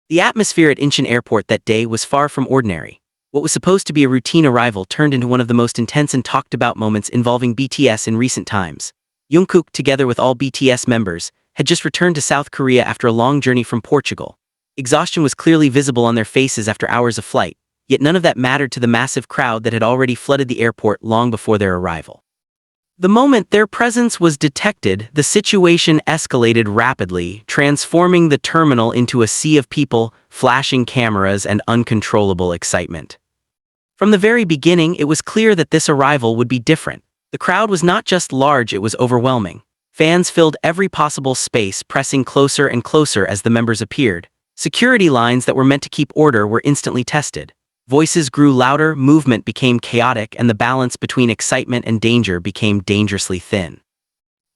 The atmosphere at Incheon airport that day was far from ordinary. What was supposed to be a routine arrival turned into one of the most intense and talked about moments involving BTS in recent times. Jungkook, together with all BTS members, had just returned to South Korea after a long journey from Portugal. Exhaustion was clearly visible on their faces after hours of flight, yet none of that mattered to the massive crowd that had already flooded the airport long before their arrival. The moment their presence was detected, the situation escalated rapidly, transforming the terminal into a sea of people, flashing cameras, and uncontrollable excitement. From the very beginning, it was clear that this arrival would be different. The crowd was not just large, it was overwhelming. Fans filled every possible space, pressing closer and closer as the members appeared. Security lines that were meant to keep order were instantly tested. Voices grew louder, movement became chaotic, and the balance between excitement and danger became dangerously thin.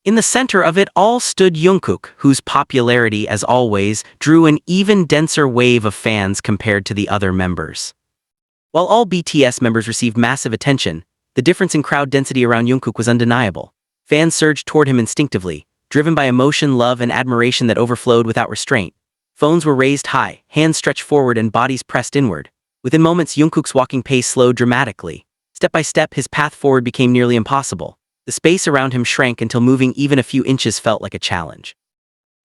In the center of it all stood Jungkook, whose popularity, as always, drew an even denser wave of fans compared to the other members. While all BTS members received massive attention, the difference in crowd density around Jungkook was undeniable. Fans surged toward him instinctively, driven by emotion, love, and admiration that overflowed without restraint. Phones were raised high, hands stretched forward, and bodies pressed inward. Within moments, Jungkook's walking pace slowed dramatically. Step by step, his path forward became nearly impossible. The space around him shrank until moving even a few inches felt like a challenge.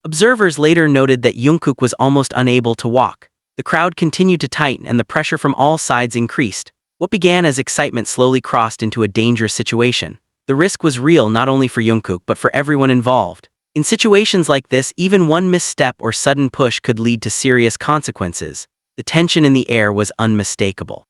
Observers later noted that Jungkook was almost unable to walk. The crowd continued to tighten and the pressure from all sides increased. What began as excitement slowly crossed into a dangerous situation. The risk was real not only for Jungkook but for everyone involved. In situations like this, even one misstep or sudden push could lead to serious consequences. The tension in the air was unmistakable.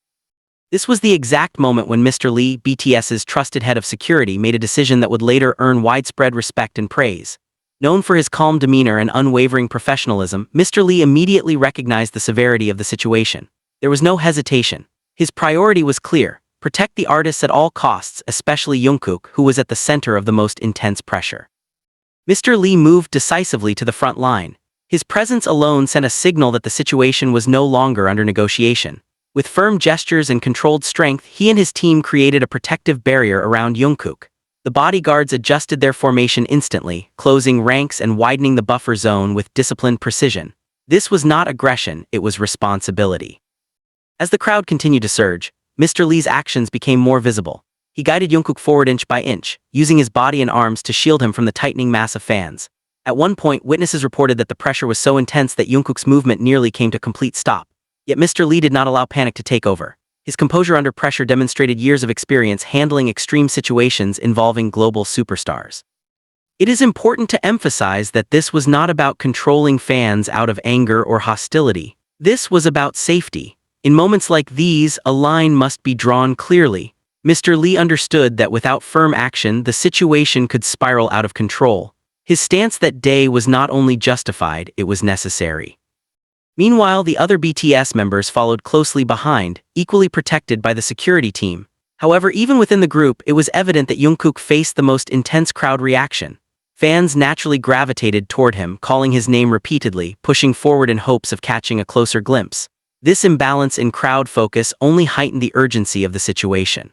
This was the exact moment when Mr. Lee, BTS's trusted head of security, made a decision that would later earn widespread respect and praise. Known for his calm demeanor and unwavering professionalism, Mr. Lee immediately recognized the severity of the situation. There was no hesitation. His priority was clear: protect the artists at all costs, especially Jungkook, who was at the center of the most intense pressure. Mr. Lee moved decisively to the front line. His presence alone sent a signal that the situation was no longer under negotiation. With firm gestures and controlled strength, he and his team created a protective barrier around Jungkook. The bodyguards adjusted their formation instantly, closing ranks and widening the buffer zone with disciplined precision. This was not aggression, it was responsibility. As the crowd continued to surge, Mr. Lee's actions became more visible. He guided Jungkook forward inch by inch, using his body and arms to shield him from the tightening mass of fans. At one point, witnesses reported that the pressure was so intense that Jungkook's movement nearly came to a complete stop. Yet Mr. Lee did not allow panic to take over. His composure under pressure demonstrated years of experience handling extreme situations involving global superstars. It is important to emphasize that this was not about controlling fans out of anger or hostility. This was about safety. In moments like these, a line must be drawn clearly. Mr. Lee understood that without firm action, the situation could spiral out of control. His stance that day was not only justified, it was necessary. Meanwhile, the other BTS members followed closely behind, equally protected by the security team. However, even within the group, it was evident that Jungkook faced the most intense crowd reaction. Fans naturally gravitated toward him, calling his name repeatedly, pushing forward in hopes of catching a closer glimpse. This imbalance in crowd focus only heightened the urgency of the situation.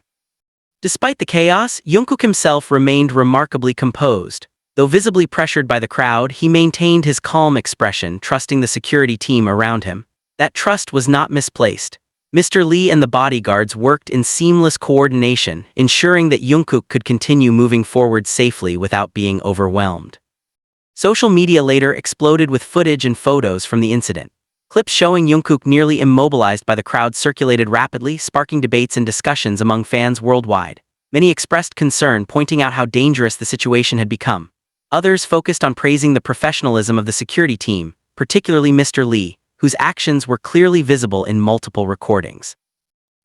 Despite the chaos, Jungkook himself remained remarkably composed. Though visibly pressured by the crowd, he maintained his calm expression, trusting the security team around him. That trust was not misplaced. Mr. Lee and the bodyguards worked in seamless coordination, ensuring that Jungkook could continue moving forward safely without being overwhelmed. Social media later exploded with footage and photos from the incident. Clips showing Jungkook nearly immobilized by the crowd circulated rapidly, sparking debates and discussions among fans worldwide. Many expressed concern, pointing out how dangerous the situation had become. Others focused on praising the professionalism of the security team, particularly Mr. Lee, whose actions were clearly visible in multiple recordings.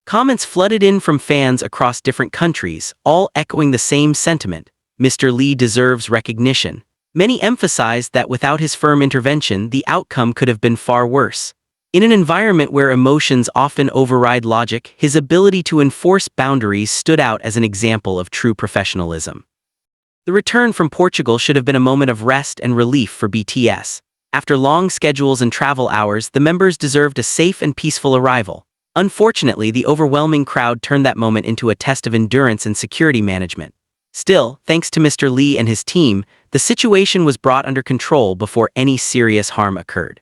Comments flooded in from fans across different countries, all echoing the same sentiment: Mr. Lee deserves recognition. Many emphasized that without his firm intervention, the outcome could have been far worse. In an environment where emotions often override logic, his ability to enforce boundaries stood out as an example of true professionalism. The return from Portugal should have been a moment of rest and relief for BTS. After long schedules and travel hours, the members deserved a safe and peaceful arrival. Unfortunately, the overwhelming crowd turned that moment into a test of endurance and security management. Still, thanks to Mr. Lee and his team, the situation was brought under control before any serious harm occurred.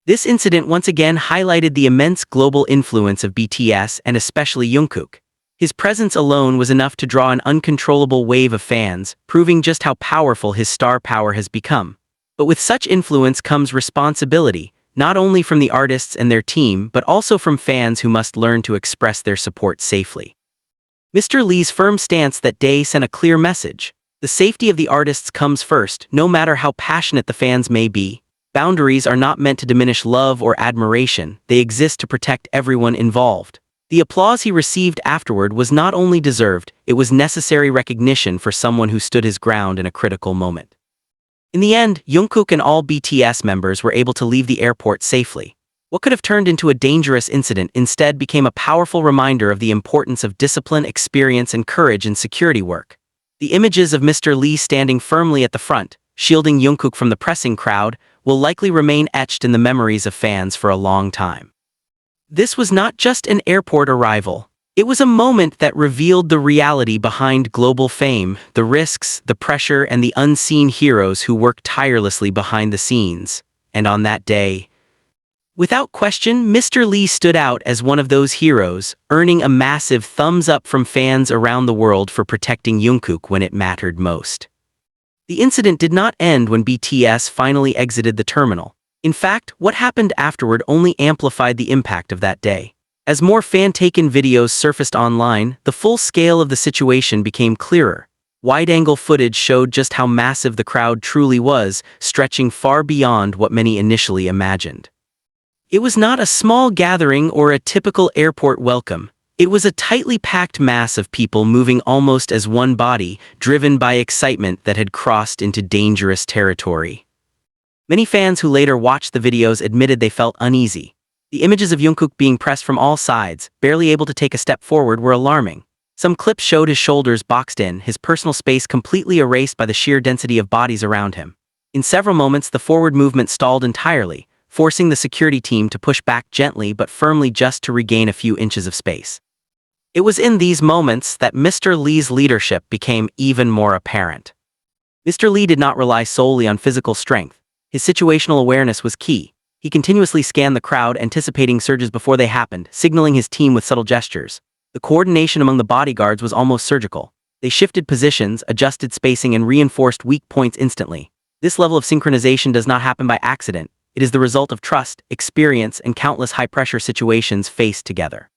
This incident once again highlighted the immense global influence of BTS and especially Jungkook. His presence alone was enough to draw an uncontrollable wave of fans, proving just how powerful his star power has become. But with such influence comes responsibility, not only from the artists and their team but also from fans who must learn to express their support safely. Mr. Lee's firm stance that day sent a clear message. The safety of the artists comes first, no matter how passionate the fans may be. Boundaries are not meant to diminish love or admiration, they exist to protect everyone involved. The applause he received afterward was not only deserved, it was necessary recognition for someone who stood his ground in a critical moment. In the end, Jungkook and all BTS members were able to leave the airport safely. What could have turned into a dangerous incident instead became a powerful reminder of the importance of discipline, experience, and courage in security work. The images of Mr. Lee standing firmly at the front, shielding Jungkook from the pressing crowd, will likely remain etched in the memories of fans for a long time. This was not just an airport arrival. It was a moment that revealed the reality behind global fame, the risks, the pressure, and the unseen heroes who work tirelessly behind the scenes. And on that day, without question, Mr. Lee stood out as one of those heroes, earning a massive thumbs up from fans around the world for protecting Jungkook when it mattered most. The incident did not end when BTS finally exited the terminal. In fact, what happened afterward only amplified the impact of that day. As more fan-taken videos surfaced online, the full scale of the situation became clearer. Wide-angle footage showed just how massive the crowd truly was, stretching far beyond what many initially imagined. It was not a small gathering or a typical airport welcome. It was a tightly packed mass of people moving almost as one body, driven by excitement that had crossed into dangerous territory. Many fans who later watched the videos admitted they felt uneasy. The images of Jungkook being pressed from all sides, barely able to take a step forward, were alarming. Some clips showed his shoulders boxed in, his personal space completely erased by the sheer density of bodies around him. In several moments, the forward movement stalled entirely, forcing the security team to push back gently but firmly just to regain a few inches of space. It was in these moments that Mr. Lee's leadership became even more apparent. Mr. Lee did not rely solely on physical strength. His situational awareness was key. He continuously scanned the crowd, anticipating surges before they happened, signaling his team with subtle gestures. The coordination among the bodyguards was almost surgical. They shifted positions, adjusted spacing, and reinforced weak points instantly. This level of synchronization does not happen by accident. It is the result of trust, experience, and countless high-pressure situations faced together.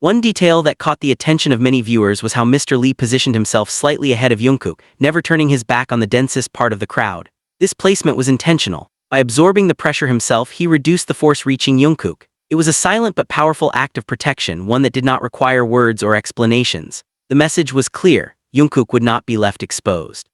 One detail that caught the attention of many viewers was how Mr. Lee positioned himself slightly ahead of Jungkook, never turning his back on the densest part of the crowd. This placement was intentional. By absorbing the pressure himself, he reduced the force reaching Jungkook. It was a silent but powerful act of protection, one that did not require words or explanations. The message was clear: Jungkook would not be left exposed.